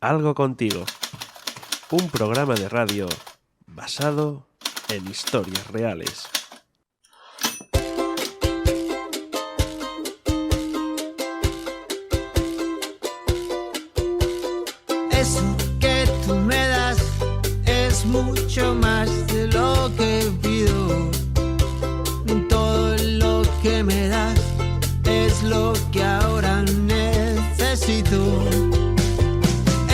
Algo Contigo, un programa de radio basado en historias reales. Eso que tú me das es mucho más de lo que pido. Todo lo que me das es lo que ahora necesito.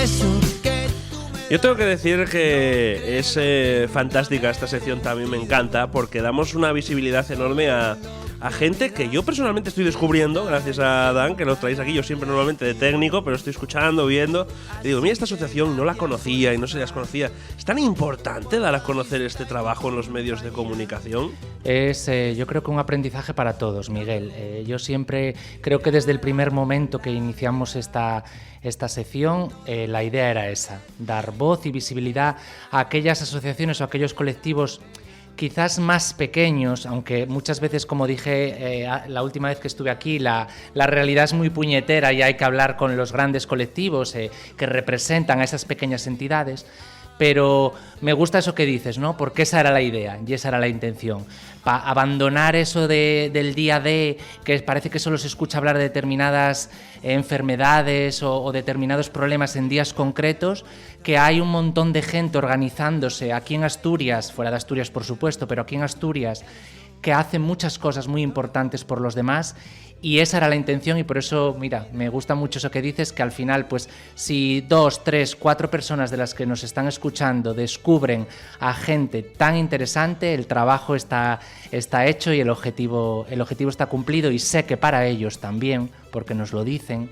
Eso que tú me das. Yo tengo que decir que es fantástica esta sección, también me encanta, porque damos una visibilidad enorme a gente que yo personalmente estoy descubriendo, gracias a Dan, que lo traéis aquí. Yo siempre normalmente de técnico, pero estoy escuchando, viendo, y digo, mira, esta asociación no la conocía y no se las conocía. ¿Es tan importante dar a conocer este trabajo en los medios de comunicación? Es, yo creo que un aprendizaje para todos, Miguel. Yo siempre creo que desde el primer momento que iniciamos esta sección, la idea era esa, dar voz y visibilidad a aquellas asociaciones o a aquellos colectivos quizás más pequeños, aunque muchas veces, como dije la última vez que estuve aquí, la realidad es muy puñetera y hay que hablar con los grandes colectivos que representan a esas pequeñas entidades. Pero me gusta eso que dices, ¿no? Porque esa era la idea y esa era la intención. Abandonar eso del día de, que parece que solo se escucha hablar de determinadas enfermedades o determinados problemas en días concretos, que hay un montón de gente organizándose aquí en Asturias, fuera de Asturias por supuesto, pero aquí en Asturias, que hace muchas cosas muy importantes por los demás. Y esa era la intención, y por eso, mira, me gusta mucho eso que dices, que al final, pues, si 2, 3, 4 personas de las que nos están escuchando descubren a gente tan interesante, el trabajo está hecho y el objetivo está cumplido, y sé que para ellos también, porque nos lo dicen.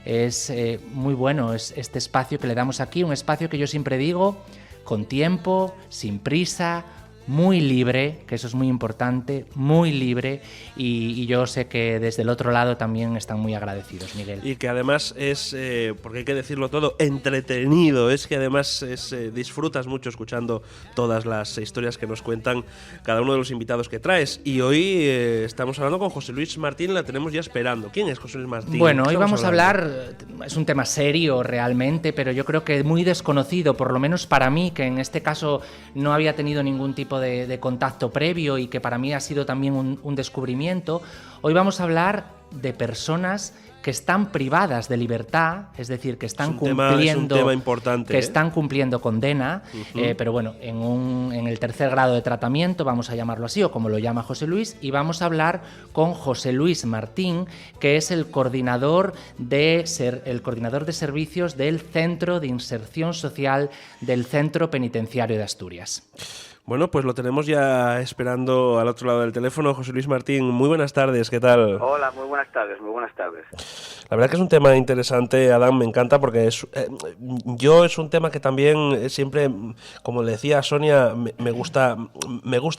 Es muy bueno este espacio que le damos aquí, un espacio que yo siempre digo, con tiempo, sin prisa, muy libre, que eso es muy importante, muy libre, y yo sé que desde el otro lado también están muy agradecidos, Miguel. Y que además es, porque hay que decirlo todo, entretenido. Es que además disfrutas mucho escuchando todas las historias que nos cuentan cada uno de los invitados que traes. Y hoy estamos hablando con José Luis Martín, la tenemos ya esperando. ¿Quién es José Luis Martín? Bueno, hoy vamos a hablar, es un tema serio realmente, pero yo creo que muy desconocido, por lo menos para mí, que en este caso no había tenido ningún tipo de contacto previo y que para mí ha sido también un descubrimiento. Hoy vamos a hablar de personas que están privadas de libertad, es decir, que están es un tema importante, que están cumpliendo condena, pero bueno, en el tercer grado de tratamiento, vamos a llamarlo así, o como lo llama José Luis, y vamos a hablar con José Luis Martín, que es el coordinador de servicios del Centro de Inserción Social del Centro Penitenciario de Asturias. Bueno, pues lo tenemos ya esperando al otro lado del teléfono. José Luis Martín, muy buenas tardes, ¿qué tal? Hola, muy buenas tardes, muy buenas tardes. La verdad que es un tema interesante, Adán, me encanta porque es un tema que también siempre, como le decía a Sonia, me gusta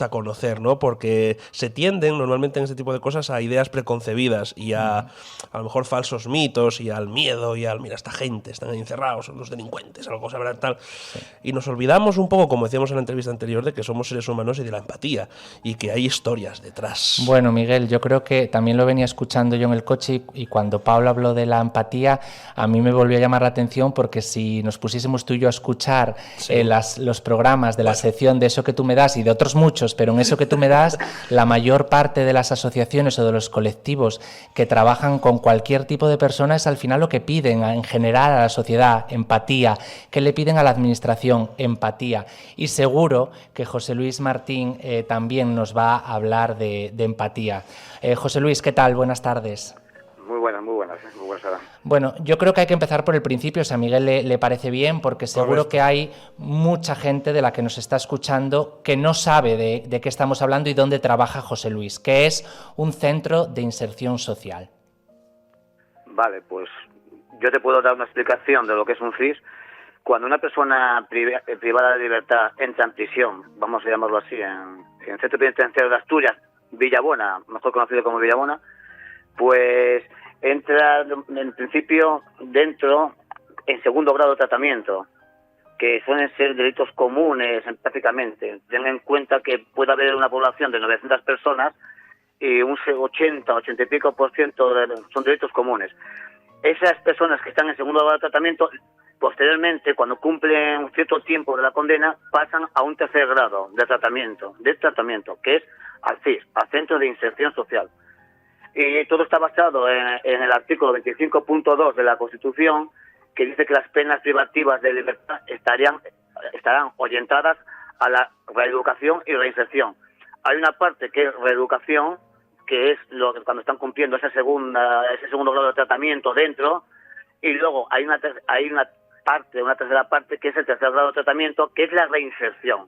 conocer, ¿no? Porque se tienden normalmente en este tipo de cosas a ideas preconcebidas y a lo mejor falsos mitos y al miedo y al, mira, esta gente, están ahí encerrados, son los delincuentes, algo se habrá tal. Sí. Y nos olvidamos un poco, como decíamos en la entrevista anterior, de que somos seres humanos y de la empatía y que hay historias detrás. Bueno, Miguel, yo creo que también lo venía escuchando yo en el coche y cuando Pablo habló de la empatía, a mí me volvió a llamar la atención porque si nos pusiésemos tú y yo a escuchar los programas de la sección de Eso que tú me das y de otros muchos, pero en Eso que tú me das, la mayor parte de las asociaciones o de los colectivos que trabajan con cualquier tipo de personas, al final lo que piden en general a la sociedad, empatía, que le piden a la administración, empatía. Y seguro que José Luis Martín también nos va a hablar de empatía. José Luis, ¿qué tal? Buenas tardes. Muy buenas, Adán. Bueno, yo creo que hay que empezar por el principio, si a Miguel le parece bien, porque seguro que hay mucha gente de la que nos está escuchando que no sabe de qué estamos hablando y dónde trabaja José Luis, que es un centro de inserción social. Vale, pues yo te puedo dar una explicación de lo que es un CIS. Cuando una persona privada de libertad entra en prisión, vamos a llamarlo así, en el Centro Penitenciario de Asturias, Villabona, mejor conocido como Villabona, pues entra en principio dentro en segundo grado de tratamiento, que suelen ser delitos comunes prácticamente. Ten en cuenta que puede haber una población de 900 personas y un 80 y pico % son delitos comunes. Esas personas que están en segundo grado de tratamiento Posteriormente, cuando cumplen un cierto tiempo de la condena, pasan a un tercer grado de tratamiento, que es al CIS, al Centro de Inserción Social. Y todo está basado en el artículo 25.2 de la Constitución, que dice que las penas privativas de libertad estarán orientadas a la reeducación y reinserción. Hay una parte que es reeducación, que es cuando están cumpliendo ese segundo grado de tratamiento dentro, y luego hay una tercera parte que es el tercer grado de tratamiento, que es la reinserción,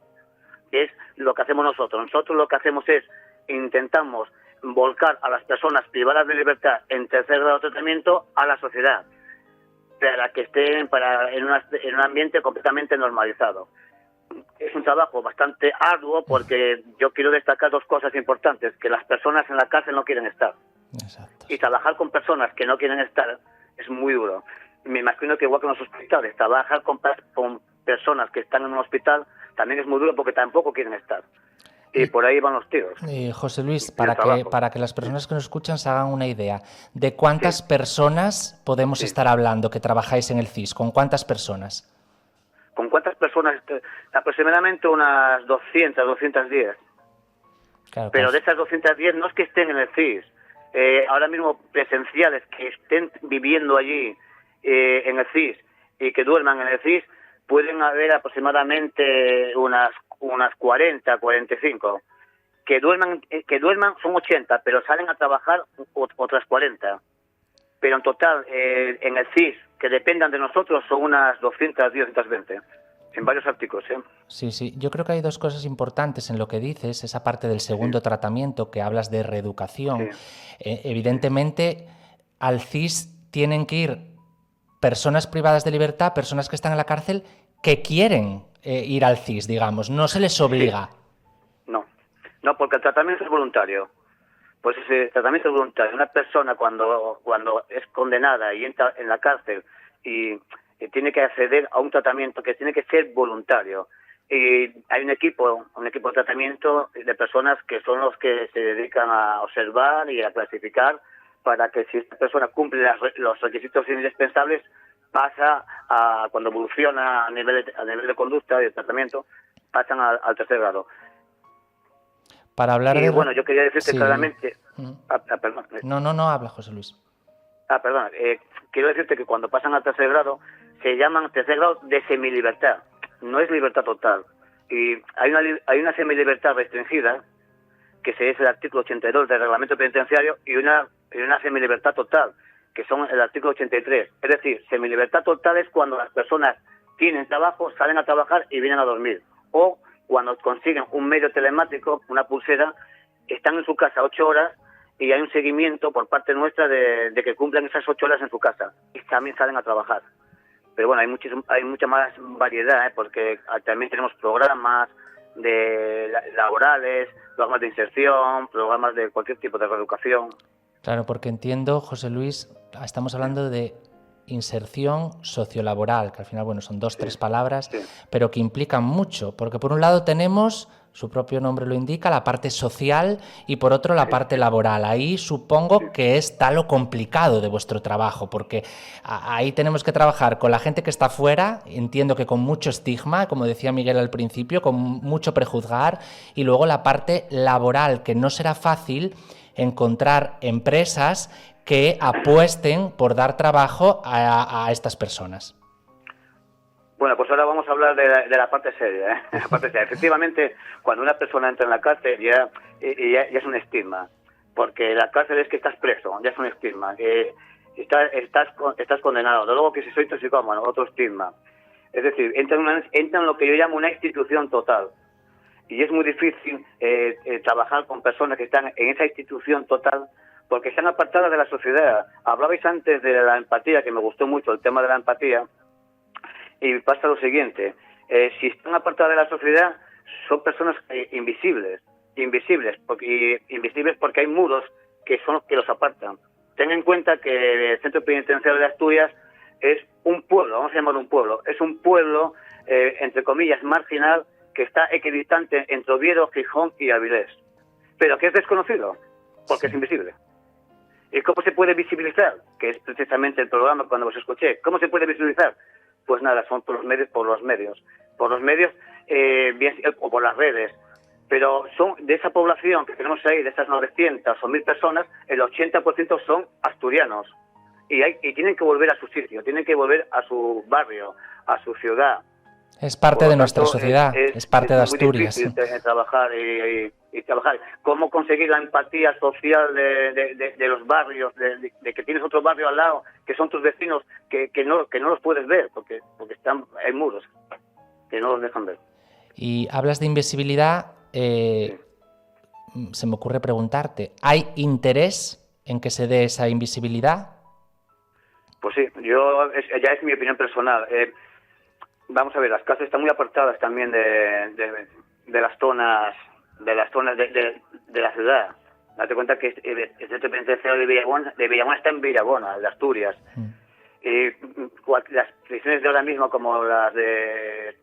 que es lo que hacemos nosotros. Nosotros lo que hacemos es intentamos volcar a las personas privadas de libertad en tercer grado de tratamiento a la sociedad, para que estén en un ambiente completamente normalizado. Es un trabajo bastante arduo porque yo quiero destacar dos cosas importantes, que las personas en la cárcel no quieren estar. Exacto. Y trabajar con personas que no quieren estar es muy duro. Me imagino que igual que en los hospitales, trabajar con personas que están en un hospital también es muy duro porque tampoco quieren estar. Y por ahí van los tiros. José Luis, para que las personas que nos escuchan se hagan una idea, ¿de cuántas personas podemos estar hablando que trabajáis en el CIS? ¿Con cuántas personas? ¿Con cuántas personas? Aproximadamente unas 200, 210. Claro, pero de esas 210 no es que estén en el CIS. Ahora mismo presenciales que estén viviendo allí en el CIS y que duerman en el CIS, pueden haber aproximadamente unas 40, 45. Que duerman son 80, pero salen a trabajar otras 40. Pero en total, en el CIS, que dependan de nosotros, son unas 210, 220. En varios artículos, ¿eh? Sí. Yo creo que hay dos cosas importantes en lo que dices, esa parte del segundo tratamiento, que hablas de reeducación. Evidentemente, al CIS tienen que ir personas privadas de libertad, personas que están en la cárcel, que quieren ir al CIS, digamos, no se les obliga. No, porque el tratamiento es voluntario. Pues ese tratamiento es voluntario. Una persona cuando es condenada y entra en la cárcel y tiene que acceder a un tratamiento que tiene que ser voluntario. Y hay un equipo de tratamiento de personas que son los que se dedican a observar y a clasificar para que si esta persona cumple los requisitos indispensables, pasa a, cuando evoluciona a nivel de conducta y de tratamiento, pasan al tercer grado. Para hablar bueno, yo quería decirte claramente... perdón. No, habla, José Luis. Perdón. Quiero decirte que cuando pasan al tercer grado, se llaman tercer grado de semilibertad. No es libertad total. Y hay una semilibertad restringida, que es el artículo 82 del reglamento penitenciario, y una semilibertad total, que son el artículo 83. Es decir, semilibertad total es cuando las personas tienen trabajo, salen a trabajar y vienen a dormir. O cuando consiguen un medio telemático, una pulsera, están en su casa 8 horas y hay un seguimiento por parte nuestra de que cumplan esas 8 horas en su casa. Y también salen a trabajar. Pero bueno, hay mucha más variedad, porque también tenemos programas laborales, programas de inserción, programas de cualquier tipo de reeducación. Claro, porque entiendo, José Luis, estamos hablando de inserción sociolaboral, que al final, bueno, son 2-3 palabras, pero que implican mucho, porque por un lado tenemos, su propio nombre lo indica, la parte social y por otro la parte laboral. Ahí supongo que está lo complicado de vuestro trabajo, porque ahí tenemos que trabajar con la gente que está fuera, entiendo que con mucho estigma, como decía Miguel al principio, con mucho prejuzgar, y luego la parte laboral, que no será fácil encontrar empresas que apuesten por dar trabajo a estas personas. Bueno, pues ahora vamos a hablar de la parte seria, ¿eh? La parte seria. Efectivamente, cuando una persona entra en la cárcel ya es un estigma, porque la cárcel es que estás preso, ya es un estigma. Estás condenado. De luego que si soy toxicómano, otro estigma. Es decir, entra en lo que yo llamo una institución total. Y es muy difícil trabajar con personas que están en esa institución total porque están apartadas de la sociedad. Hablabais antes de la empatía, que me gustó mucho el tema de la empatía, y pasa lo siguiente. Si están apartadas de la sociedad, son personas invisibles porque hay muros que son los que los apartan. Ten en cuenta que el Centro Penitenciario de Asturias es un pueblo, vamos a llamarlo un pueblo, es un pueblo, entre comillas, marginal, que está equidistante entre Oviedo, Gijón y Avilés, pero que es desconocido, porque es invisible. ¿Y cómo se puede visibilizar? Que es precisamente el programa cuando os escuché. ¿Cómo se puede visibilizar? Pues nada, son por los medios, bien, o por las redes. Pero son de esa población que tenemos ahí, de esas 900 o 1000 personas, el 80% son asturianos. Y tienen que volver a su sitio, tienen que volver a su barrio, a su ciudad. Es parte de nuestra sociedad, es parte de Asturias. Es muy difícil trabajar y trabajar. ¿Cómo conseguir la empatía social de los barrios, de que tienes otro barrio al lado, que son tus vecinos, que no los puedes ver, porque hay muros que no los dejan ver? Y hablas de invisibilidad, Sí. se me ocurre preguntarte, ¿hay interés en que se dé esa invisibilidad? Pues sí, ya es mi opinión personal. Vamos a ver, las casas están muy apartadas también de las zonas de la ciudad. Date cuenta que el centro penitenciario de Villabona está en Villabona, de Asturias. Y las prisiones de ahora mismo, como las de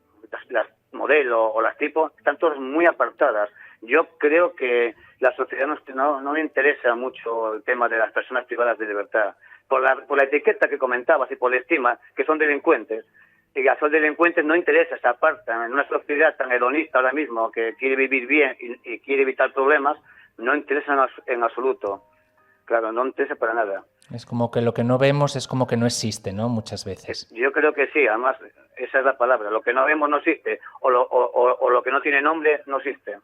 las modelo o las tipo, están todas muy apartadas. Yo creo que la sociedad no le interesa mucho el tema de las personas privadas de libertad. Por la etiqueta que comentabas y por la estima, que son delincuentes. Y a son delincuentes no interesa, se apartan. En una sociedad tan hedonista ahora mismo, que quiere vivir bien y quiere evitar problemas, no interesa en absoluto. Claro, no interesa para nada. Es como que lo que no vemos es como que no existe, ¿no? Muchas veces. Yo creo que sí, además, esa es la palabra. Lo que no vemos no existe, o lo que no tiene nombre no existe.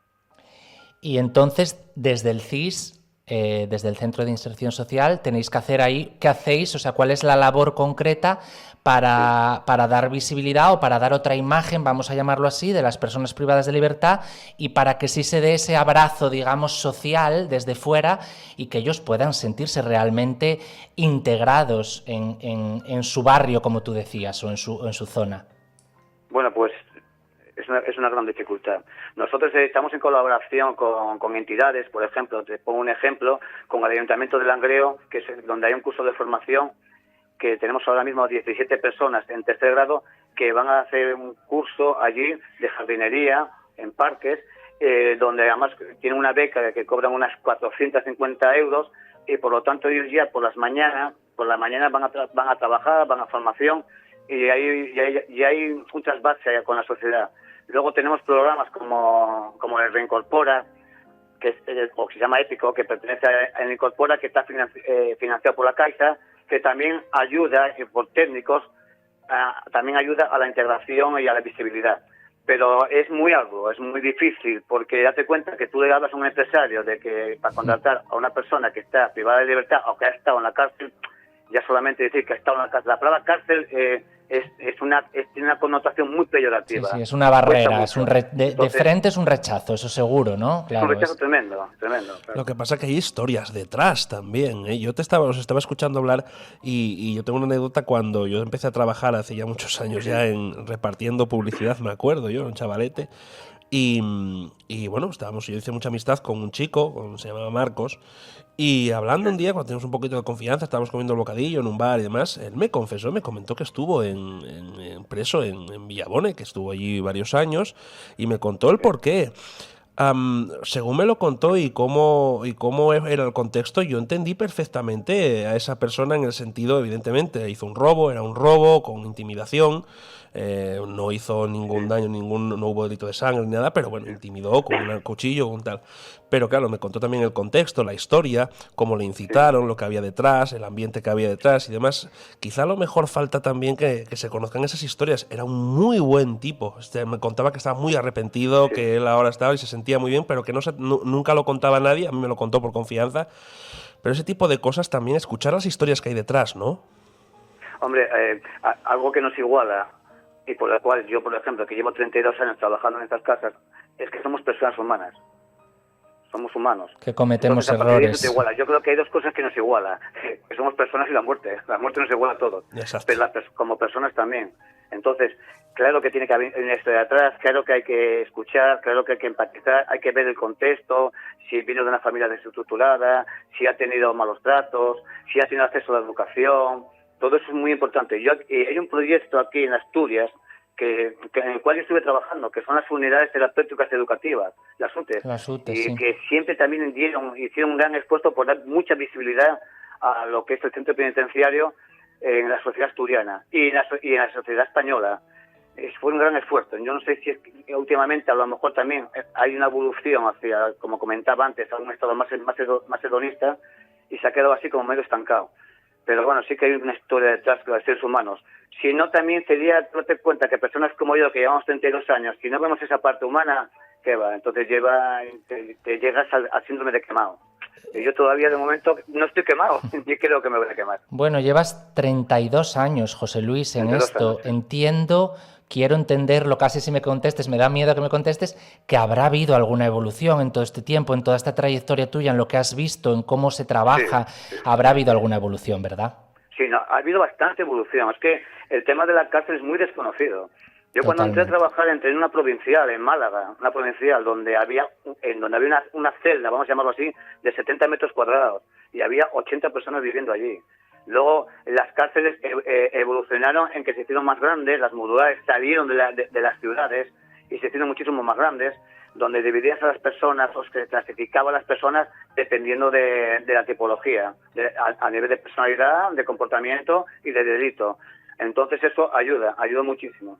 Y entonces, desde el CIS, desde el Centro de Inserción Social, tenéis que hacer ahí, ¿qué hacéis? O sea, ¿cuál es la labor concreta para dar visibilidad o para dar otra imagen, vamos a llamarlo así, de las personas privadas de libertad y para que sí se dé ese abrazo, digamos, social desde fuera y que ellos puedan sentirse realmente integrados en su barrio, como tú decías, o en su zona? Bueno, pues es una gran dificultad. Nosotros estamos en colaboración con entidades, por ejemplo, te pongo un ejemplo, con el Ayuntamiento de Langreo, que es donde hay un curso de formación, que tenemos ahora mismo 17 personas en tercer grado que van a hacer un curso allí de jardinería en parques, donde además tienen una beca de que cobran unas 450 euros y por lo tanto ellos ya por la mañana van a trabajar, van a formación y hay un trasvase con la sociedad. Luego tenemos programas como el Reincorpora, o que se llama Épico, que pertenece a Reincorpora, que está financiado por la Caixa, que también ayuda, por técnicos, también ayuda a la integración y a la visibilidad. Pero es muy arduo, es muy difícil, porque date cuenta que tú le hablas a un empresario de que para contratar a una persona que está privada de libertad o que ha estado en la cárcel, ya solamente decir que ha estado en la cárcel. La palabra cárcel tiene una connotación muy peyorativa. Sí, es una barrera, de frente es un rechazo, eso seguro, ¿no? Claro, es un rechazo tremendo. Claro. Lo que pasa es que hay historias detrás también, ¿eh? Yo os estaba escuchando hablar y yo tengo una anécdota cuando yo empecé a trabajar hace ya muchos años ya en repartiendo publicidad, me acuerdo yo, un chavalete. Y bueno, yo hice mucha amistad con un chico, se llamaba Marcos, y hablando un día, cuando teníamos un poquito de confianza, estábamos comiendo el bocadillo en un bar y demás, él me comentó que estuvo preso en Villabona, que estuvo allí varios años, y me contó el porqué. Según me lo contó y cómo era el contexto, yo entendí perfectamente a esa persona en el sentido, evidentemente, hizo un robo, era un robo con intimidación, no hizo ningún daño, no hubo delito de sangre ni nada, pero bueno, intimidó con un cuchillo, con tal. Pero claro, me contó también el contexto, la historia, cómo le incitaron, lo que había detrás, el ambiente que había detrás y demás. Quizá a lo mejor falta también que se conozcan esas historias. Era un muy buen tipo. Me contaba que estaba muy arrepentido, que él ahora estaba y se sentía muy bien, pero que nunca lo contaba a nadie. A mí me lo contó por confianza. Pero ese tipo de cosas también, escuchar las historias que hay detrás, ¿no? Hombre, algo que nos iguala y por la cual yo, por ejemplo, que llevo 32 años trabajando en estas casas, es que somos personas humanas. Somos humanos. Que cometemos errores. Yo creo que hay dos cosas que nos igualan. Que somos personas y la muerte. La muerte nos iguala a todos. Exacto. Pero como personas también. Entonces, claro que tiene que haber una historia detrás, claro que hay que escuchar, claro que hay que empatizar, hay que ver el contexto, si vino de una familia desestructurada, si ha tenido malos tratos, si ha tenido acceso a la educación. Todo eso es muy importante. Hay un proyecto aquí en Asturias en el cual yo estuve trabajando, que son las unidades terapéuticas educativas, las UTES, sí. Que siempre también hicieron un gran esfuerzo por dar mucha visibilidad a lo que es el centro penitenciario, en la sociedad asturiana y en la sociedad española. Fue un gran esfuerzo. Yo no sé si es que últimamente a lo mejor también hay una evolución hacia, como comentaba antes, a un estado más hedonista y se ha quedado así como medio estancado. Pero bueno, sí que hay una historia detrás de los seres humanos. Si no, también sería, date cuenta que personas como yo, que llevamos 32 años, si no vemos esa parte humana, ¿qué va? Entonces te llegas al síndrome de quemado. Y yo todavía de momento no estoy quemado, y creo que me voy a quemar. Bueno, llevas 32 años, José Luis, en esto. Años. Entiendo, quiero entenderlo, casi si me contestes, me da miedo que me contestes, que habrá habido alguna evolución en todo este tiempo, en toda esta trayectoria tuya, en lo que has visto, en cómo se trabaja, sí. Habrá habido alguna evolución, ¿verdad? Sí, no, ha habido bastante evolución. Es que el tema de la cárcel es muy desconocido. Yo cuando entré a trabajar entré en una provincial, en Málaga, una provincial donde había una celda, vamos a llamarlo así, de 70 metros cuadrados y había 80 personas viviendo allí. Luego las cárceles evolucionaron en que se hicieron más grandes, las modulares salieron de las ciudades y se hicieron muchísimo más grandes, donde dividías a las personas o se clasificaba a las personas dependiendo de la tipología, a nivel de personalidad, de comportamiento y de delito. Entonces eso ayudó muchísimo.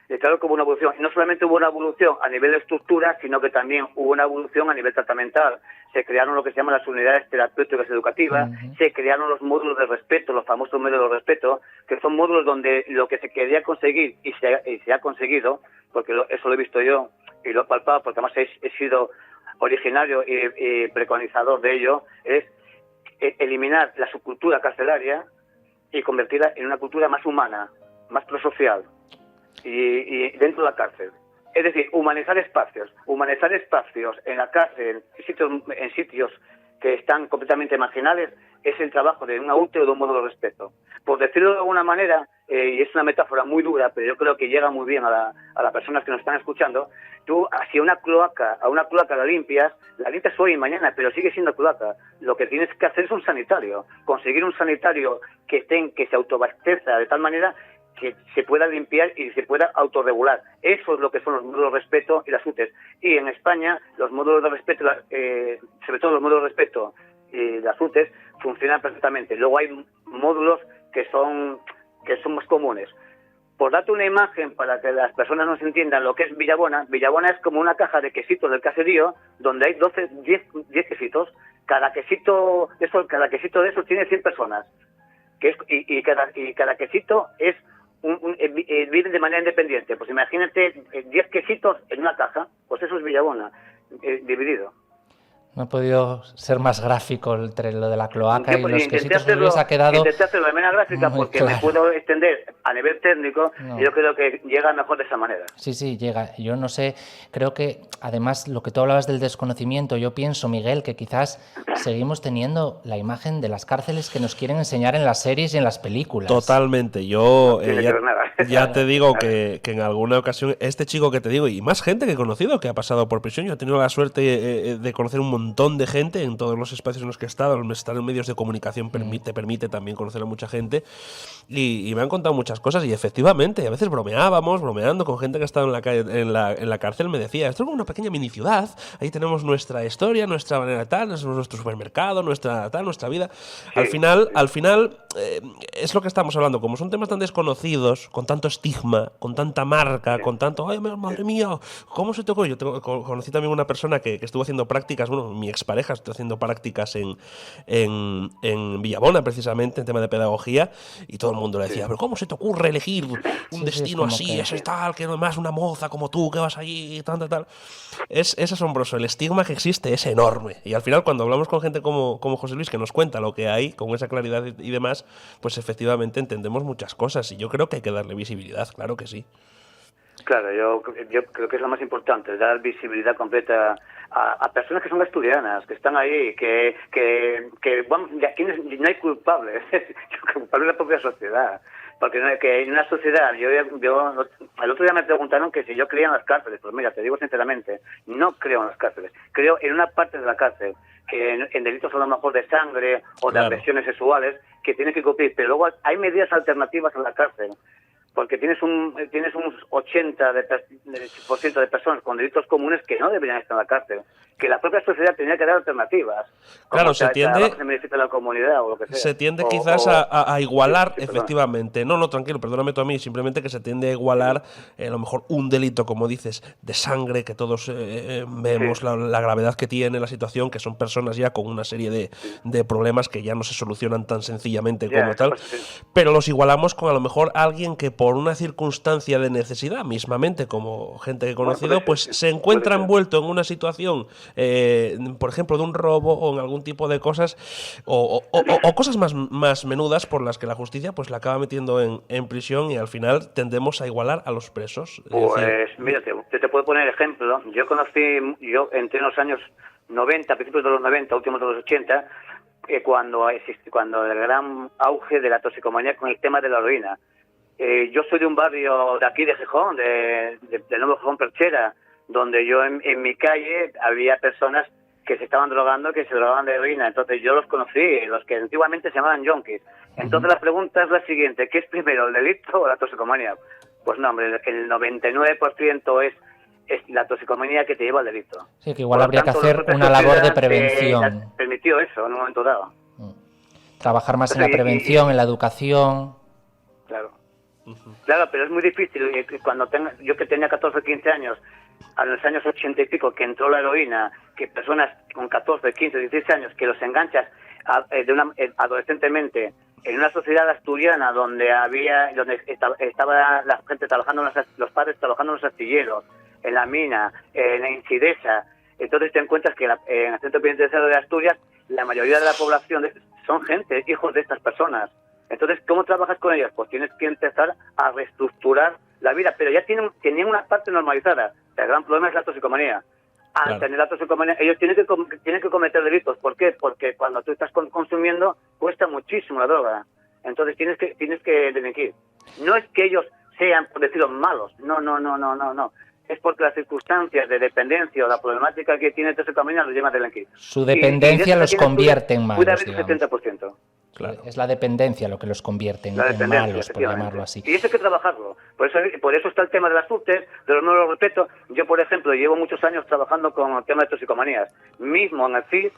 Y claro que hubo una evolución. Y no solamente hubo una evolución a nivel de estructura, sino que también hubo una evolución a nivel tratamental. Se crearon lo que se llaman las unidades terapéuticas educativas, se crearon los módulos de respeto, los famosos módulos de respeto, que son módulos donde lo que se quería conseguir y se ha conseguido, porque eso lo he visto yo y lo he palpado, porque además he sido originario y preconizador de ello, es eliminar la subcultura carcelaria y convertirla en una cultura más humana, más prosocial. Y dentro de la cárcel. Es decir, humanizar espacios en la cárcel, en sitios que están completamente marginales, es el trabajo de un adulto o de un módulo de respeto. Por decirlo de alguna manera, y es una metáfora muy dura, pero yo creo que llega muy bien a las personas que nos están escuchando, tú hacia a una cloaca la limpias hoy y mañana, pero sigue siendo cloaca. Lo que tienes que hacer es un sanitario, conseguir un sanitario que se autoabastezca de tal manera que se pueda limpiar y se pueda autorregular. Eso es lo que son los módulos de respeto y las UTEs. Y en España, los módulos de respeto, sobre todo los módulos de respeto y las UTEs, funcionan perfectamente. Luego hay módulos que son más comunes. Por darte una imagen para que las personas nos entiendan lo que es Villabona, Villabona es como una caja de quesitos del caserío donde hay 10 quesitos. Cada quesito de esos tiene 100 personas. Y cada quesito es vive de manera independiente. Pues imagínate 10 quesitos en una caja, pues eso es Villabona, dividido. No he podido ser más gráfico entre lo de la cloaca y los quesitos. Ha quedado intenté hacerlo de manera gráfica porque claro. Me puedo extender a nivel técnico y yo creo que llega mejor de esa manera. Sí, llega. Yo no sé, creo que además lo que tú hablabas del desconocimiento, yo pienso, Miguel, que quizás seguimos teniendo la imagen de las cárceles que nos quieren enseñar en las series y en las películas. Totalmente. Yo ya te digo que en alguna ocasión este chico que te digo y más gente que he conocido que ha pasado por prisión, yo he tenido la suerte de conocer un montón de gente en todos los espacios en los que he estado. Estar en medios de comunicación permite también conocer a mucha gente y me han contado muchas cosas y efectivamente a veces bromeando con gente que ha estado en la cárcel. Me decía, esto es como una pequeña mini ciudad, ahí tenemos nuestra historia, nuestra manera tal, nuestro supermercado, nuestra vida. Sí. Al final es lo que estamos hablando, como son temas tan desconocidos, con tanto estigma, con tanta marca, con tanto, ay madre mía, ¿cómo se te ocurre? Yo conocí también una persona que estuvo haciendo prácticas, mi expareja está haciendo prácticas en Villabona, precisamente, en tema de pedagogía, y todo el mundo le decía, pero ¿cómo se te ocurre elegir un destino así, eso es tal, que no es más una moza como tú, que vas allí, tal? Es asombroso, el estigma que existe es enorme, y al final cuando hablamos con gente como José Luis, que nos cuenta lo que hay, con esa claridad y demás, pues efectivamente entendemos muchas cosas, y yo creo que hay que darle visibilidad, claro que sí. Claro, yo creo que es lo más importante, dar visibilidad completa a personas que son asturianas, que están ahí, que bueno, de aquí no hay culpables, culpable es la propia sociedad. Porque que en una sociedad, yo el otro día me preguntaron que si yo creía en las cárceles. Pues mira, te digo sinceramente, no creo en las cárceles. Creo en una parte de la cárcel, que en delitos a lo mejor de sangre o de agresiones sexuales, que tienen que cumplir. Pero luego hay medidas alternativas en la cárcel. Porque tienes un 80% de personas con delitos comunes que no deberían estar en la cárcel, que la propia sociedad tenía que dar alternativas. Claro, se tiende... Se beneficia a la comunidad o lo que sea. Se tiende quizás a igualar, sí, efectivamente. No, tranquilo, perdóname tú a mí. Simplemente que se tiende a igualar, a lo mejor, un delito, como dices, de sangre, que todos vemos la gravedad que tiene la situación, que son personas ya con una serie de problemas que ya no se solucionan tan sencillamente como tal. Pero los igualamos con, a lo mejor, alguien que por una circunstancia de necesidad, mismamente, como gente que he conocido, pues se encuentra envuelto en una situación, por ejemplo, de un robo o en algún tipo de cosas, o cosas más menudas por las que la justicia pues la acaba metiendo en prisión, y al final tendemos a igualar a los presos. Pues mira, te puedo poner ejemplo. Yo entre los años 90, principios de los 90, últimos de los 80, cuando el gran auge de la toxicomanía con el tema de la heroína. Yo soy de un barrio de aquí de Gijón, de Nuevo Gijón Perchera, donde yo en mi calle había personas que se estaban drogando, que se drogaban de heroína. Entonces yo los conocí, los que antiguamente se llamaban yonkis. Entonces la pregunta es la siguiente: ¿qué es primero, el delito o la toxicomanía? Pues no, hombre, el 99% es la toxicomanía que te lleva al delito. Sí, que igual habría que hacer una labor de prevención. Permitió eso en un momento dado. Trabajar más en la prevención, en la educación. Claro. Claro, pero es muy difícil. Yo que tenía 14 15 años, a los años 80 y pico, que entró la heroína, que personas con 14, 15, 16 años, que los enganchas adolescentemente en una sociedad asturiana donde estaba la gente trabajando, los padres trabajando en los astilleros, en la mina, en la Incidesa. Entonces te encuentras que en el centro penitenciario de Asturias la mayoría de la población son gente, hijos de estas personas. Entonces, ¿cómo trabajas con ellas? Pues tienes que empezar a reestructurar la vida, pero ya tenían una parte normalizada. El gran problema es la toxicomanía. Al tener la toxicomanía, ellos tienen que cometer delitos. ¿Por qué? Porque cuando tú estás consumiendo, cuesta muchísimo la droga. Entonces tienes que delinquir. No es que ellos sean, por decirlo, malos. No. Es porque las circunstancias de dependencia o la problemática que tiene toxicomanía los lleva a delinquir. Su dependencia los convierte en malos, puede haber un 70%. Claro. Es la dependencia lo que los convierte en malos, por llamarlo así. Y eso hay que trabajarlo. Por eso está el tema de las subtes, de los nuevos respetos. Yo, por ejemplo, llevo muchos años trabajando con el tema de toxicomanías. Mismo en el CIS,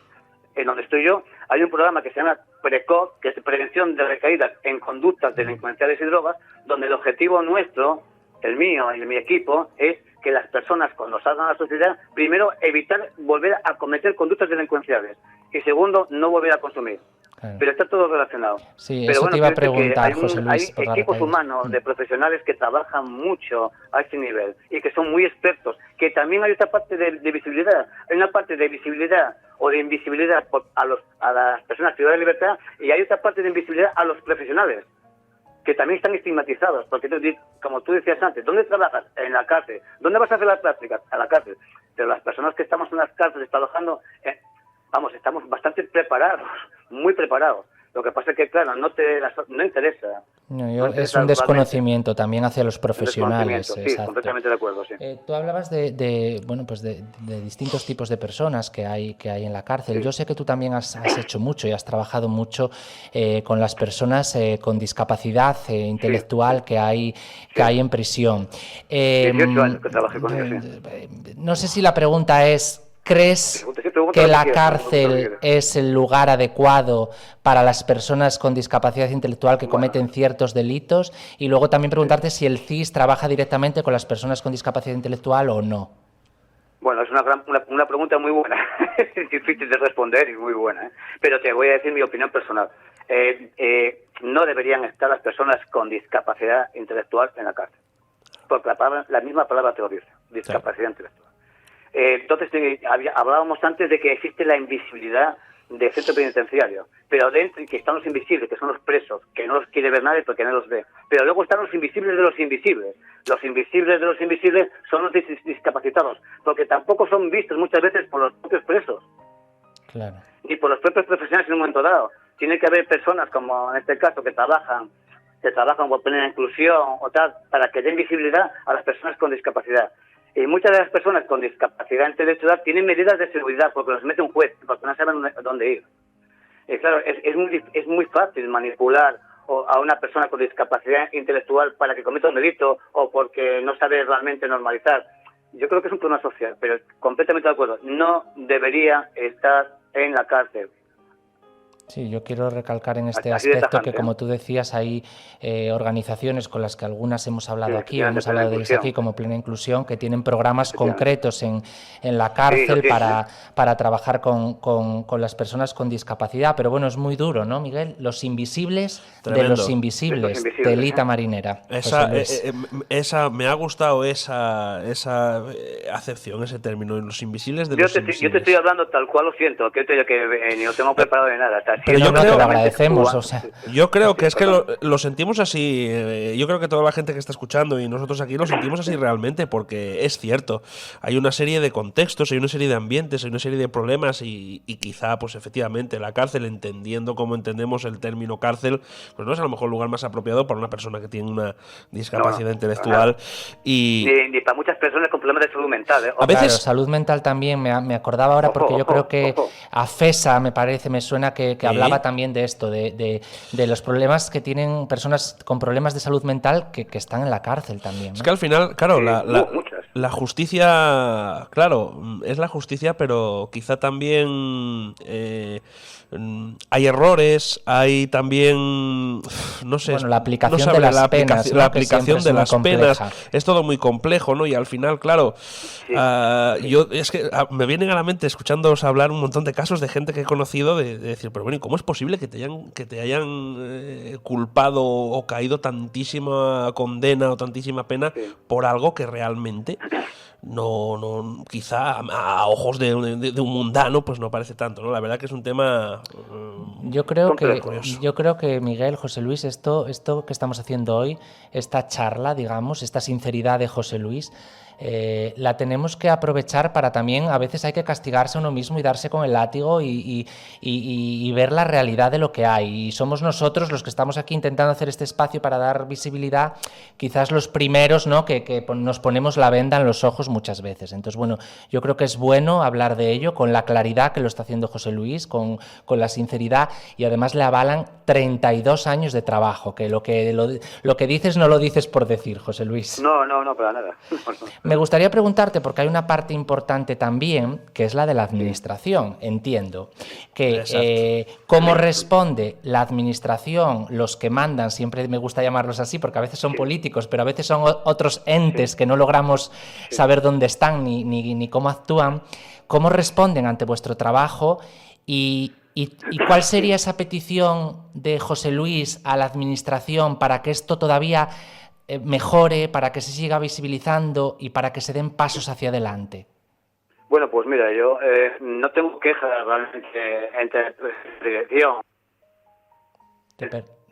en donde estoy yo, hay un programa que se llama PRECOP, que es Prevención de Recaídas en Conductas Delincuenciales y Drogas, donde el objetivo nuestro, el mío y de mi equipo, es que las personas, cuando salgan a la sociedad, primero, evitar volver a cometer conductas delincuenciales, y segundo, no volver a consumir. Claro. Pero está todo relacionado. Sí, pero eso te iba a preguntar, José Luis. Hay equipos humanos de profesionales que trabajan mucho a ese nivel y que son muy expertos, que también hay otra parte de visibilidad. Hay una parte de visibilidad o de invisibilidad a las personas privadas de libertad, y hay otra parte de invisibilidad a los profesionales, que también están estigmatizados, porque como tú decías antes, ¿dónde trabajas? En la cárcel. ¿Dónde vas a hacer las prácticas? A la cárcel. Pero las personas que estamos en las cárceles trabajando, estamos bastante preparados, muy preparados. Lo que pasa es que, claro, no interesa. Es un desconocimiento también hacia los profesionales. Sí, completamente de acuerdo, sí. Tú hablabas de distintos tipos de personas que hay en la cárcel. Sí. Yo sé que tú también has hecho mucho y has trabajado mucho con las personas con discapacidad intelectual que hay en prisión. 18 años que trabajé con ellos, sí. No sé si la pregunta es: ¿crees que la cárcel es el lugar adecuado para las personas con discapacidad intelectual que cometen ciertos delitos? Y luego también preguntarte si el CIS trabaja directamente con las personas con discapacidad intelectual o no. Bueno, es una pregunta muy buena. Es difícil de responder y muy buena, ¿eh? Pero te voy a decir mi opinión personal. No deberían estar las personas con discapacidad intelectual en la cárcel, porque la misma palabra te lo dice: discapacidad intelectual. Entonces hablábamos antes de que existe la invisibilidad del centro penitenciario, pero dentro que están los invisibles, que son los presos, que no los quiere ver nadie porque no los ve. Pero luego están los invisibles de los invisibles. Los invisibles de los invisibles son los discapacitados, porque tampoco son vistos muchas veces por los propios presos, claro, ni por los propios profesionales en un momento dado. Tiene que haber personas, como en este caso, que trabajan por plena inclusión o tal, para que den visibilidad a las personas con discapacidad. Y muchas de las personas con discapacidad intelectual tienen medidas de seguridad porque los mete un juez, porque no saben dónde ir. Y claro, es muy fácil manipular a una persona con discapacidad intelectual para que cometa un delito o porque no sabe realmente normalizar. yo creo que es un problema social, pero completamente de acuerdo. No debería estar en la cárcel. Sí, yo quiero recalcar en este Así de aspecto tajante, que, como tú decías, hay organizaciones con las que algunas hemos hablado Sí, aquí, efectivamente, hemos Plena hablado de ellas Inclusión. aquí, como Plena Inclusión, que tienen programas Efectivamente. concretos en la Sí, cárcel lo tienen, para trabajar con las personas con discapacidad. Pero bueno, es muy duro, ¿no, Miguel? Los invisibles de Tremendo. los De los invisibles, invisibles, telita marinera. José Esa, Luis. esa, me ha gustado esa acepción, ese término, los invisibles de los Yo te invisibles. estoy hablando tal cual, lo siento, que ni lo tengo preparado de nada. Está Pero yo No, creo- te lo realmente agradecemos, actúa. o sea. Yo creo que es que Perdón. lo sentimos así. Yo creo que toda la gente que está escuchando y nosotros aquí lo sentimos así realmente, porque es cierto. Hay una serie de contextos, hay una serie de ambientes, hay una serie de problemas y quizá, pues efectivamente, la cárcel, entendiendo como entendemos el término cárcel, pues no es a lo mejor el lugar más apropiado para una persona que tiene una discapacidad No, intelectual. Ni para muchas personas con problemas de salud mental. A veces- Claro, salud mental también, me acordaba ahora porque yo creo que AFESA, me suena que Sí. hablaba también de esto, de los problemas que tienen personas con problemas de salud mental que están en la cárcel también, ¿no? Es que al final, claro, Sí, muchas. la justicia, claro, es la justicia, pero quizá también hay errores, hay también, no sé, Bueno, la aplicación no de sabré, las penas, ¿no? la Que siempre aplicación es de muy las compleja. penas, es todo muy complejo, ¿no? Y al final, claro, yo es que me vienen a la mente escuchándoos hablar un montón de casos de gente que he conocido de decir, pero bueno, ¿y cómo es posible que te hayan culpado o caído tantísima condena o tantísima pena por algo que realmente no quizá a ojos de un mundano pues no parece tanto, ¿no? La verdad que es un tema Yo creo curioso. que Miguel, José Luis, esto que estamos haciendo hoy, esta charla, digamos, esta sinceridad de José Luis, la tenemos que aprovechar para también, a veces hay que castigarse a uno mismo y darse con el látigo y ver la realidad de lo que hay. Y somos nosotros los que estamos aquí intentando hacer este espacio para dar visibilidad, quizás los primeros, ¿no? que nos ponemos la venda en los ojos muchas veces. Entonces, bueno, yo creo que es bueno hablar de ello con la claridad que lo está haciendo José Luis, con la sinceridad, y además le avalan 32 años de trabajo, que lo que dices no lo dices por decir, José Luis. No, para nada. Me gustaría preguntarte, porque hay una parte importante también, que es la de la administración. Entiendo que cómo responde la administración, los que mandan, siempre me gusta llamarlos así, porque a veces son políticos, pero a veces son otros entes que no logramos saber dónde están ni cómo actúan. ¿Cómo responden ante vuestro trabajo? ¿Y cuál sería esa petición de José Luis a la administración para que esto todavía mejore, para que se siga visibilizando y para que se den pasos hacia adelante? Bueno, pues mira, yo no tengo quejas realmente entre la dirección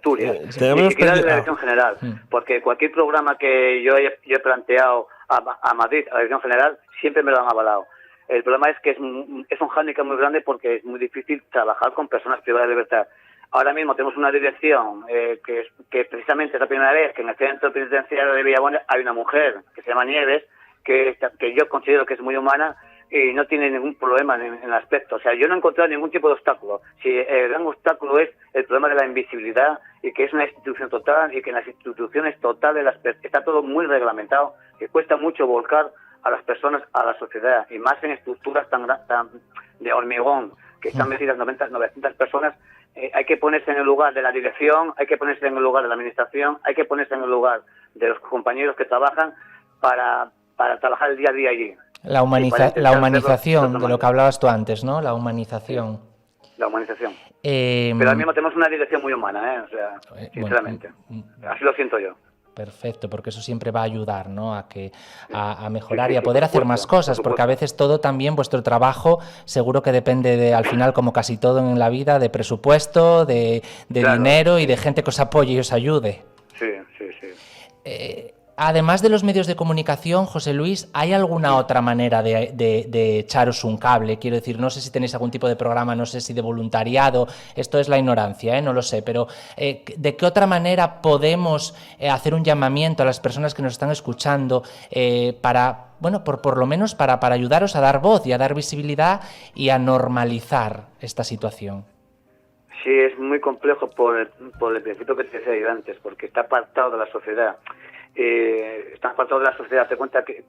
ni siquiera de la dirección general, porque cualquier programa que yo he planteado a Madrid, a la dirección general, siempre me lo han avalado. El problema es que es un hándicap muy grande porque es muy difícil trabajar con personas privadas de libertad. Ahora mismo tenemos una dirección que precisamente es la primera vez que en el centro penitenciario de Villabona hay una mujer que se llama Nieves, que yo considero que es muy humana y no tiene ningún problema en el aspecto. O sea, yo no he encontrado ningún tipo de obstáculo. Si el gran obstáculo es el problema de la invisibilidad y que es una institución total y que en las instituciones totales está todo muy reglamentado, que cuesta mucho volcar a las personas a la sociedad, y más en estructuras tan de hormigón, que están metidas 900 personas. Hay que ponerse en el lugar de la dirección, hay que ponerse en el lugar de la administración, hay que ponerse en el lugar de los compañeros que trabajan para trabajar el día a día allí. La humanización, de lo que hablabas tú antes, ¿no? La humanización. La humanización. Pero al mismo tenemos una dirección muy humana, o sea, sinceramente. Así lo siento yo. Perfecto, porque eso siempre va a ayudar, ¿no? a mejorar y a poder hacer más cosas, porque a veces todo también, vuestro trabajo, seguro que depende al final, como casi todo en la vida, de presupuesto, de dinero y de gente que os apoye y os ayude. Sí. Además de los medios de comunicación, José Luis, ¿hay alguna otra manera de echaros un cable? Quiero decir, no sé si tenéis algún tipo de programa, no sé si de voluntariado, esto es la ignorancia, no lo sé, pero ¿de qué otra manera podemos hacer un llamamiento a las personas que nos están escuchando para, bueno, por lo menos para ayudaros a dar voz y a dar visibilidad y a normalizar esta situación? Sí, es muy complejo por el principio que te decía yo antes, porque está apartado de la sociedad. están faltando de la sociedad, te cuenta que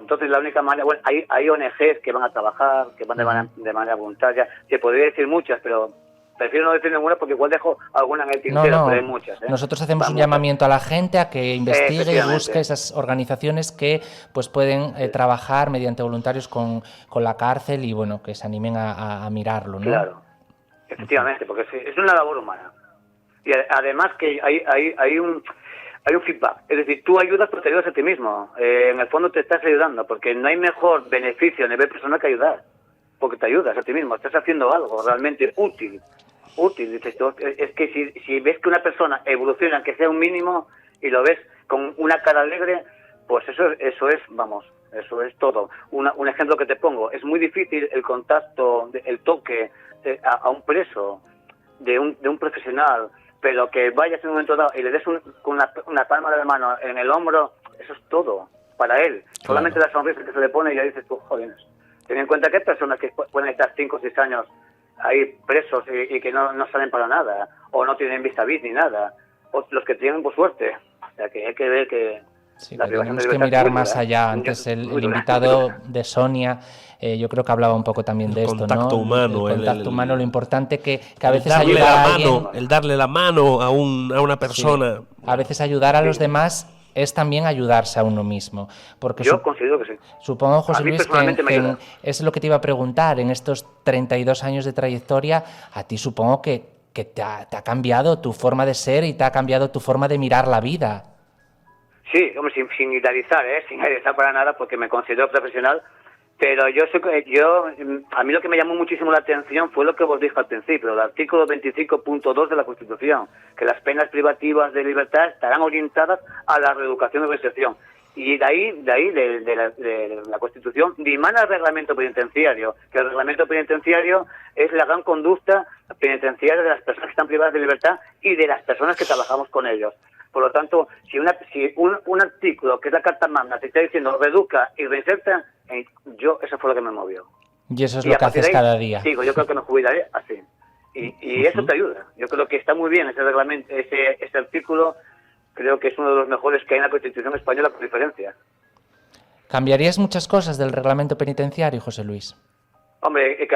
entonces la única manera, bueno, hay ONGs que van a trabajar, que van de manera voluntaria, te podría decir muchas, pero prefiero no decir ninguna porque igual dejo alguna en el tintero, pero hay muchas. Nosotros hacemos un llamamiento a la gente a que investigue y busque esas organizaciones que pues pueden trabajar mediante voluntarios con la cárcel y bueno, que se animen a mirarlo, ¿no? Claro, efectivamente, porque es una labor humana. Y además que hay un feedback, es decir, tú ayudas pero te ayudas a ti mismo, en el fondo te estás ayudando, porque no hay mejor beneficio a nivel personal que ayudar, porque te ayudas a ti mismo, estás haciendo algo realmente útil, dices tú, es que si ves que una persona evoluciona, que sea un mínimo, y lo ves con una cara alegre, pues eso es todo. Un ejemplo que te pongo, es muy difícil el contacto, el toque a un preso, de un profesional, pero que vayas en un momento dado y le des con una palma de la mano en el hombro, eso es todo para él. Claro. Solamente la sonrisa que se le pone y ya dices tú, joder, ten en cuenta que hay personas que pueden estar 5 o 6 años ahí presos y que no salen para nada, o no tienen vista vis ni nada, o los que tienen por suerte. O sea que hay que ver que sí, tenemos que mirar más allá. Antes el invitado de Sonia, yo creo que hablaba un poco también de esto, contacto ¿no? Humano, el contacto humano, lo importante que a veces ayudar a alguien, el darle la mano a una persona. Sí. A veces ayudar a los demás es también ayudarse a uno mismo. Porque yo considero que sí. Supongo, José Luis, que es lo que te iba a preguntar. En estos 32 años de trayectoria, a ti supongo que te ha cambiado tu forma de ser y te ha cambiado tu forma de mirar la vida. Sí, hombre, sin idealizar para nada, porque me considero profesional, pero a mí lo que me llamó muchísimo la atención fue lo que vos dije al principio, el artículo 25.2 de la Constitución, que las penas privativas de libertad estarán orientadas a la reeducación y reinserción. Y de la Constitución dimana el reglamento penitenciario, que el reglamento penitenciario es la gran conducta penitenciaria de las personas que están privadas de libertad y de las personas que trabajamos con ellos. Por lo tanto, si un artículo, que es la Carta Magna, te está diciendo reeduca y reinserta, eso fue lo que me movió. Y eso es lo que haces cada día. Digo, yo creo que me jubilaré así. Y eso te ayuda. Yo creo que está muy bien ese reglamento, ese artículo. Creo que es uno de los mejores que hay en la Constitución española, con diferencia. ¿Cambiarías muchas cosas del reglamento penitenciario, José Luis? Hombre,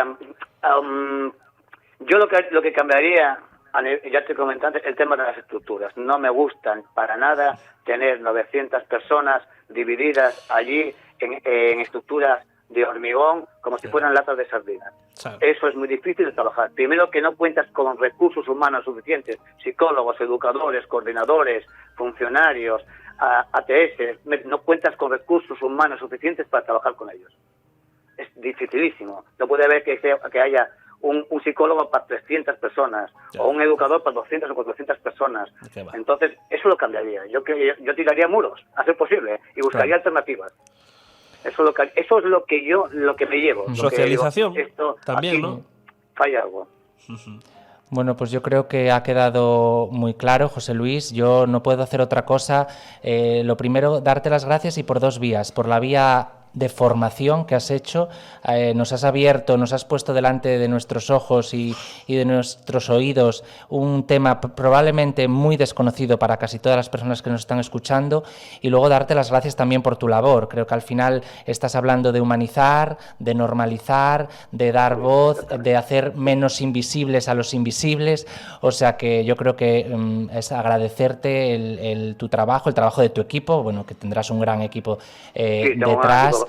yo lo que cambiaría, ya te comenté antes, el tema de las estructuras. No me gustan para nada tener 900 personas divididas allí en estructuras de hormigón, como si fueran latas de sardinas. Eso es muy difícil de trabajar. Primero, que no cuentas con recursos humanos suficientes, psicólogos, educadores, coordinadores, funcionarios, ATS, no cuentas con recursos humanos suficientes para trabajar con ellos. Es dificilísimo. No puede haber que haya un psicólogo para 300 personas, o un educador para 200 o 400 personas. Entonces, eso lo cambiaría. Yo tiraría muros, a ser posible, y buscaría alternativas. Eso es lo que me llevo. Socialización, esto, también, ¿no? Falla algo. Bueno, pues yo creo que ha quedado muy claro, José Luis. Yo no puedo hacer otra cosa. Lo primero, darte las gracias y por 2 vías. Por la vía de formación que has hecho, nos has abierto, nos has puesto delante de nuestros ojos y de nuestros oídos un tema probablemente muy desconocido para casi todas las personas que nos están escuchando, y luego darte las gracias también por tu labor. Creo que al final estás hablando de humanizar, de normalizar, de dar voz, de hacer menos invisibles a los invisibles, o sea que yo creo que es agradecerte tu trabajo, el trabajo de tu equipo, bueno, que tendrás un gran equipo detrás.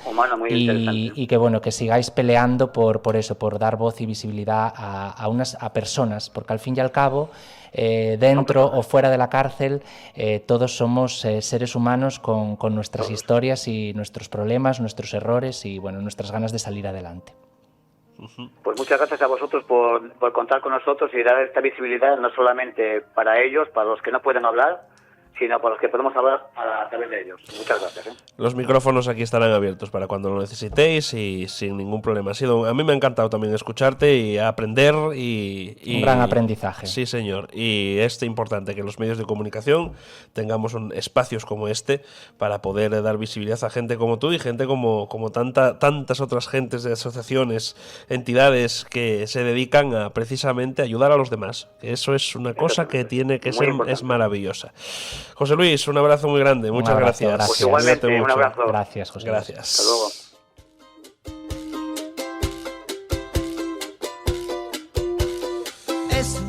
Y que bueno, que sigáis peleando por eso, por dar voz y visibilidad a personas, porque al fin y al cabo, dentro o fuera de la cárcel, todos somos seres humanos con nuestras historias y nuestros problemas, nuestros errores y bueno, nuestras ganas de salir adelante. Pues muchas gracias a vosotros por contar con nosotros y dar esta visibilidad, no solamente para ellos, para los que no pueden hablar, sino para los que podemos hablar a través de ellos. Muchas gracias. Los micrófonos aquí estarán abiertos para cuando lo necesitéis y sin ningún problema. A mí me ha encantado también escucharte y aprender un gran aprendizaje. Sí, señor. Y es importante que los medios de comunicación tengamos espacios como este para poder dar visibilidad a gente como tú y gente como tantas otras gentes de asociaciones, entidades que se dedican a precisamente ayudar a los demás. Eso es una cosa que tiene que ser, es maravillosa. José Luis, un abrazo muy grande, muchas abrazo, gracias. gracias. Pues igualmente, Cuídate un mucho. abrazo. Gracias, José Luis. Gracias. Hasta luego.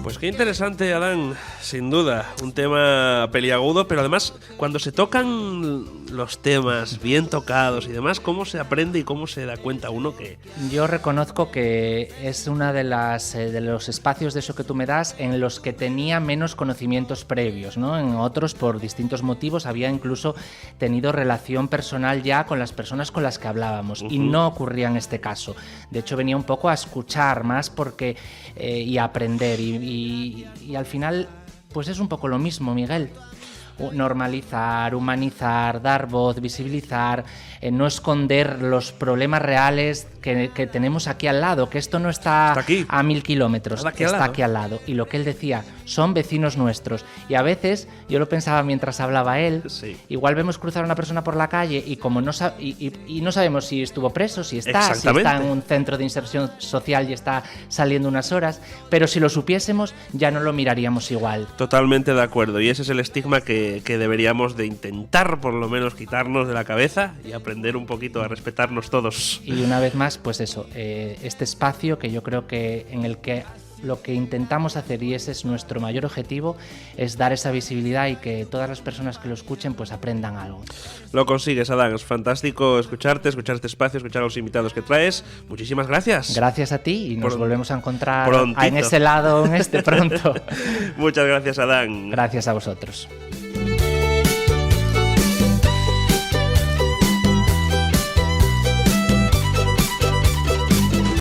Pues qué interesante, Adán, sin duda, un tema peliagudo, pero además cuando se tocan los temas bien tocados y demás, cómo se aprende y cómo se da cuenta uno que... Yo reconozco que es una de los espacios de eso que tú me das en los que tenía menos conocimientos previos, ¿no? En otros, por distintos motivos, había incluso tenido relación personal ya con las personas con las que hablábamos, y no ocurría en este caso. De hecho, venía un poco a escuchar más porque y a aprender, y al final pues es un poco lo mismo, Miguel. Normalizar, humanizar, dar voz, visibilizar, no esconder los problemas reales que tenemos aquí al lado, que esto no está aquí, a 1000 kilómetros, está aquí al lado. Y lo que él decía, son vecinos nuestros. Y a veces, yo lo pensaba mientras hablaba él, sí, igual vemos cruzar a una persona por la calle y como no sabemos si estuvo preso, si está en un centro de inserción social y está saliendo unas horas, pero si lo supiésemos ya no lo miraríamos igual. Totalmente de acuerdo, y ese es el estigma que deberíamos de intentar por lo menos quitarnos de la cabeza y aprender un poquito a respetarnos todos. Y una vez más, pues eso, este espacio que yo creo que en el que lo que intentamos hacer, y ese es nuestro mayor objetivo, es dar esa visibilidad y que todas las personas que lo escuchen pues aprendan algo. Lo consigues, Adán, es fantástico escuchar este espacio, escuchar a los invitados que traes. Muchísimas gracias. Gracias a ti y nos volvemos a encontrar prontito. en ese lado, en este pronto. Muchas gracias, Adán. Gracias a vosotros.